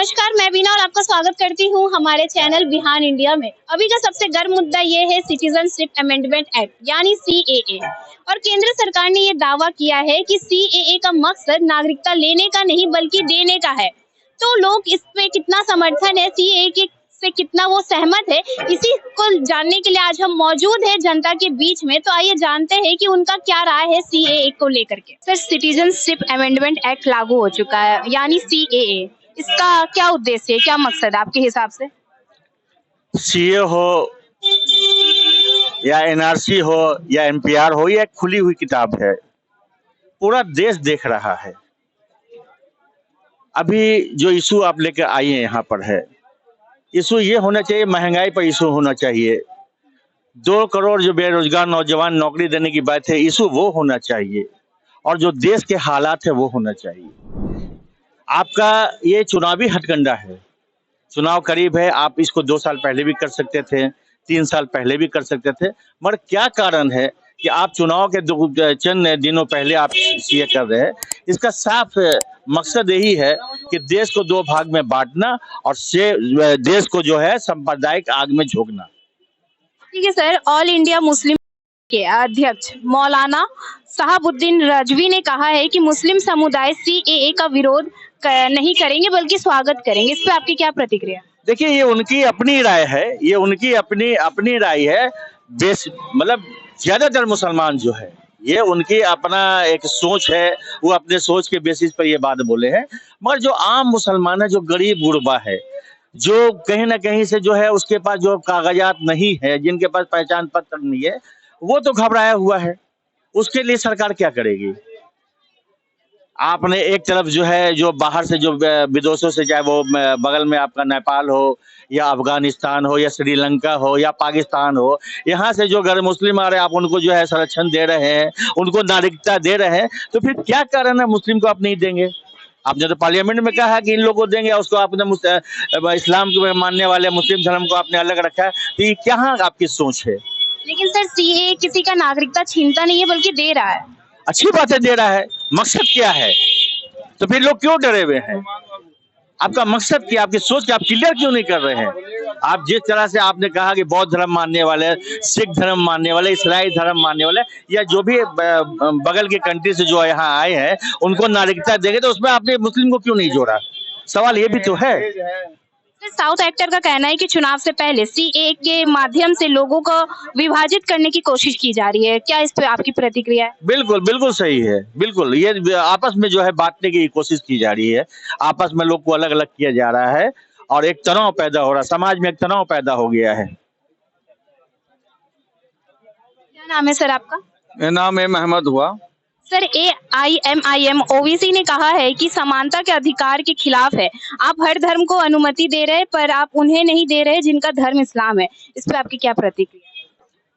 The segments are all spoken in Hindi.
नमस्कार, मैं बीना और आपका स्वागत करती हूँ हमारे चैनल बिहान इंडिया में। अभी का सबसे गर्म मुद्दा ये है सिटीजनशिप अमेंडमेंट एक्ट यानी CAA। और केंद्र सरकार ने ये दावा किया है कि CAA का मकसद नागरिकता लेने का नहीं बल्कि देने का है। तो लोग इस पे कितना समर्थन है, CAA के से कितना वो सहमत है, इसी को जानने के लिए आज हम मौजूद हैं जनता के बीच में। तो आइए जानते हैं कि उनका क्या राय है CAA को लेकर के। सर, सिटीजनशिप अमेंडमेंट एक्ट लागू हो चुका है यानी CAA, इसका क्या उद्देश्य है, क्या मकसद है आपके हिसाब से? सीए हो या एनआरसी हो या एमपीआर हो, यह एक खुली हुई किताब है, पूरा देश देख रहा है। अभी जो इशू आप लेकर आई हैं यहाँ पर है, इशू ये होना चाहिए, महंगाई पर इशू होना चाहिए। 2 करोड़ जो बेरोजगार नौजवान नौकरी देने की बात है, इशू वो होना चाहिए। और जो देश के हालात है वो होना चाहिए। आपका ये चुनावी हथकंडा है, चुनाव करीब है, आप इसको 2 साल पहले भी कर सकते थे, 3 साल पहले भी कर सकते थे, मगर क्या कारण है कि आप चुनाव के चंद दिनों पहले आप ये कर रहे हैं? इसका साफ मकसद यही है कि देश को 2 भाग में बांटना और देश को जो है सांप्रदायिक आग में झोंकना। ठीक है सर, ऑल इंडिया मुस्लिम के अध्यक्ष मौलाना शहाबुद्दीन रजवी ने कहा है कि मुस्लिम समुदाय CAA का विरोध नहीं करेंगे बल्कि स्वागत करेंगे। इस पे आपकी क्या प्रतिक्रिया? देखिए, ये उनकी अपनी राय है, ये उनकी अपनी राय है। मतलब ज्यादातर मुसलमान जो है, ये उनकी अपना एक सोच है, वो अपने सोच के बेसिस पर ये बात बोले हैं। मगर जो आम मुसलमान है, जो गरीब गुरबा है, जो कहीं ना कहीं से जो है उसके पास जो कागजात नहीं है, जिनके पास पहचान पत्र नहीं है, वो तो घबराया हुआ है। उसके लिए सरकार क्या करेगी? आपने एक तरफ जो है, जो बाहर से जो विदेशों से, चाहे वो बगल में आपका नेपाल हो या अफगानिस्तान हो या श्रीलंका हो या पाकिस्तान हो, यहाँ से जो गैर मुस्लिम आ रहे हैं, आप उनको जो है संरक्षण दे रहे हैं, उनको नागरिकता दे रहे हैं, तो फिर क्या कारण है मुस्लिम को आप नहीं देंगे? आपने तो पार्लियामेंट में कहा कि इन लोगों को देंगे, उसको आपने इस्लाम के मानने वाले मुस्लिम धर्म को आपने अलग रखा है। तो ये क्या आपकी सोच है? लेकिन सर, CAA किसी का नागरिकता छीनता नहीं है बल्कि दे रहा है। अच्छी बात है, दे रहा है, मकसद क्या है? तो फिर लोग क्यों डरे हुए हैं? आपका मकसद क्या, आपकी सोच क्या, आप क्लियर क्यों नहीं कर रहे हैं? आप जिस तरह से आपने कहा कि बौद्ध धर्म मानने वाले, सिख धर्म मानने वाले, ईसाई धर्म मानने वाले, या जो भी बगल के कंट्री से जो यहाँ आए हैं उनको नागरिकता देंगे, तो उसमें आपने मुस्लिम को क्यों नहीं जोड़ा? सवाल ये भी तो है। साउथ एक्टर का कहना है कि चुनाव से पहले CAA के माध्यम से लोगों को विभाजित करने की कोशिश की जा रही है। क्या इस पे आपकी प्रतिक्रिया है? बिल्कुल बिल्कुल सही है, बिल्कुल। ये आपस में जो है बांटने की कोशिश की जा रही है, आपस में लोग को अलग अलग किया जा रहा है और एक तनाव पैदा हो रहा है, समाज में एक तनाव पैदा हो गया है। क्या नाम है सर आपका? मेरा नाम है महमद हुआ। सर, AIMIM OVC ने कहा है कि समानता के अधिकार के खिलाफ है। आप हर धर्म को अनुमति दे रहे हैं पर आप उन्हें नहीं दे रहे जिनका धर्म इस्लाम है। इस पे आपकी क्या प्रतिक्रिया?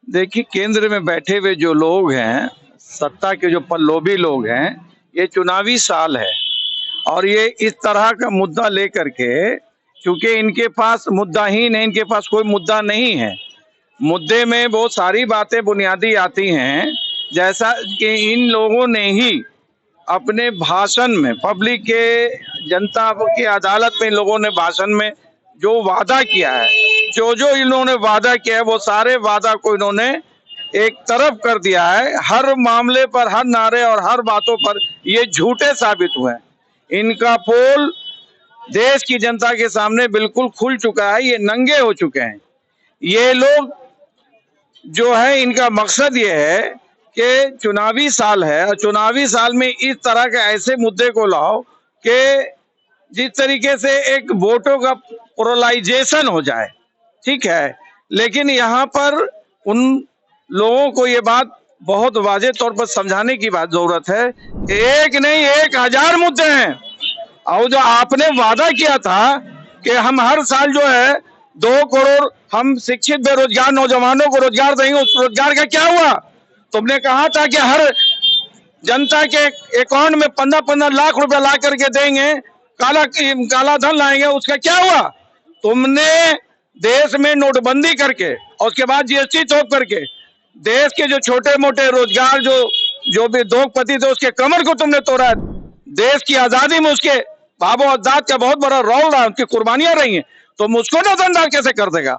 देखिए, केंद्र में बैठे हुए जो लोग हैं, सत्ता के जो पल्लोभी लोग हैं, ये चुनावी साल है और ये इस तरह का मुद्दा लेकर के, क्योंकि इनके पास मुद्दा ही नहीं, इनके पास कोई मुद्दा नहीं है। मुद्दे में बहुत सारी बातें बुनियादी आती हैं, जैसा कि इन लोगों ने ही अपने भाषण में, पब्लिक के, जनता की अदालत में इन लोगों ने भाषण में जो वादा किया है, जो इन्होंने वादा किया है, वो सारे वादा को इन्होंने एक तरफ कर दिया है। हर मामले पर, हर नारे और हर बातों पर ये झूठे साबित हुए हैं। इनका पोल देश की जनता के सामने बिल्कुल खुल चुका है, ये नंगे हो चुके हैं। ये लोग जो है, इनका मकसद ये है कि चुनावी साल है और चुनावी साल में इस तरह के ऐसे मुद्दे को लाओ कि जिस तरीके से एक वोटों का पोलराइजेशन हो जाए, ठीक है। लेकिन यहाँ पर उन लोगों को ये बात बहुत वाज़ेह तौर पर समझाने की बात जरूरत है कि एक नहीं 1000 मुद्दे हैं। और जो आपने वादा किया था कि हम हर साल जो है 2 करोड़ हम शिक्षित बेरोजगार नौजवानों को रोजगार देंगे, उस रोजगार का क्या हुआ? तुमने कहा था कि हर जनता के अकाउंट में 15-15 लाख रुपए ला करके देंगे, काला धन लाएंगे, उसका क्या हुआ? तुमने देश में नोटबंदी करके और उसके बाद GST थोप करके देश के जो छोटे मोटे रोजगार जो भी उद्योगपति थे, उसके कमर को तुमने तोड़ा। देश की आजादी में उसके बाबू अज्जाद का बहुत बड़ा रोल रहा, उनकी कुर्बानियां रही हैं, तुम उसको नजरअंदाज कैसे कर देगा?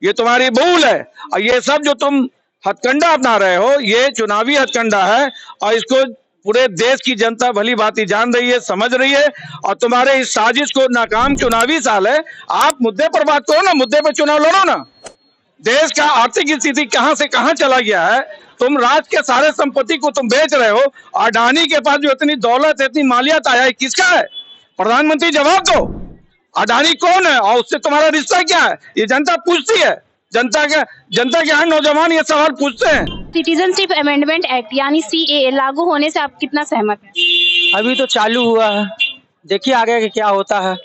ये तुम्हारी भूल है। और ये सब जो तुम हथकंडा अपना रहे हो, ये चुनावी हथकंडा है, और इसको पूरे देश की जनता भली भांति जान रही है, समझ रही है। और तुम्हारे इस साजिश को नाकाम चुनावी साल है, आप मुद्दे पर बात करो ना, मुद्दे पर चुनाव लड़ो ना। देश का आर्थिक स्थिति कहां से कहां चला गया है, तुम राज्य के सारे संपत्ति को तुम बेच रहे हो। अडानी के पास जो इतनी दौलत, इतनी मालियत आया है, किसका है? प्रधानमंत्री जवाब दो, अडानी कौन है और उससे तुम्हारा रिश्ता क्या है? ये जनता पूछती है, जनता के यहाँ नौजवान ये सवाल पूछते हैं। सिटीजनशिप अमेंडमेंट एक्ट यानी CAA लागू होने से आप कितना सहमत हैं? अभी तो चालू हुआ है, देखिए आगे के क्या होता है।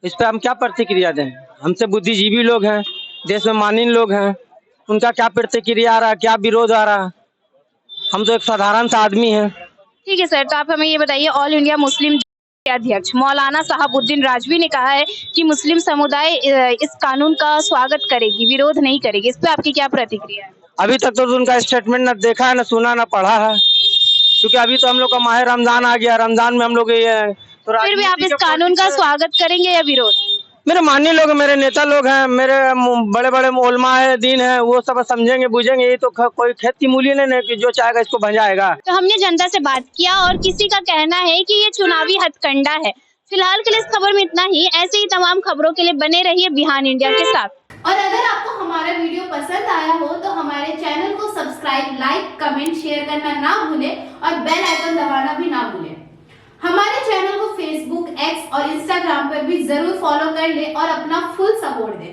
इस पे हम क्या प्रतिक्रिया दें? हमसे बुद्धिजीवी लोग हैं, देश में माननीय लोग हैं, उनका क्या प्रतिक्रिया आ रहा है, क्या विरोध आ रहा है? हम तो एक साधारण सा आदमी हैं। ठीक है सर, तो आप हमें ये बताइए, ऑल इंडिया मुस्लिम के अध्यक्ष मौलाना साहबुद्दीन राजवी ने कहा है कि मुस्लिम समुदाय इस कानून का स्वागत करेगी, विरोध नहीं करेगी। इस पे आपकी क्या प्रतिक्रिया है? अभी तक तो उनका स्टेटमेंट न देखा है, न सुना, न पढ़ा है, क्योंकि अभी तो हम लोग का माह रमजान आ गया। रमजान में हम लोग ये तो फिर भी आप इस कानून का स्वागत करेंगे या विरोध? मेरे माननीय लोग, मेरे नेता लोग हैं, मेरे बड़े बड़े उलमा है, दीन है, वो सब समझेंगे बुझेंगे। ये तो कोई खेत की मूली नहीं कि जो चाहेगा इसको भंजाएगा। तो हमने जनता से बात किया और किसी का कहना है कि ये चुनावी हथकंडा है। फिलहाल के लिए इस खबर में इतना ही। ऐसे ही तमाम खबरों के लिए बने रहिए बिहान इंडिया के साथ। और अगर आपको हमारा वीडियो पसंद आया हो तो हमारे चैनल को सब्सक्राइब, लाइक, कमेंट, शेयर करना ना भूलें और बेल आइकन दबाना भी ना भूलें। हमारे चैनल को फेसबुक, एक्स और इंस्टाग्राम पर भी जरूर फॉलो कर लें और अपना फुल सपोर्ट दें।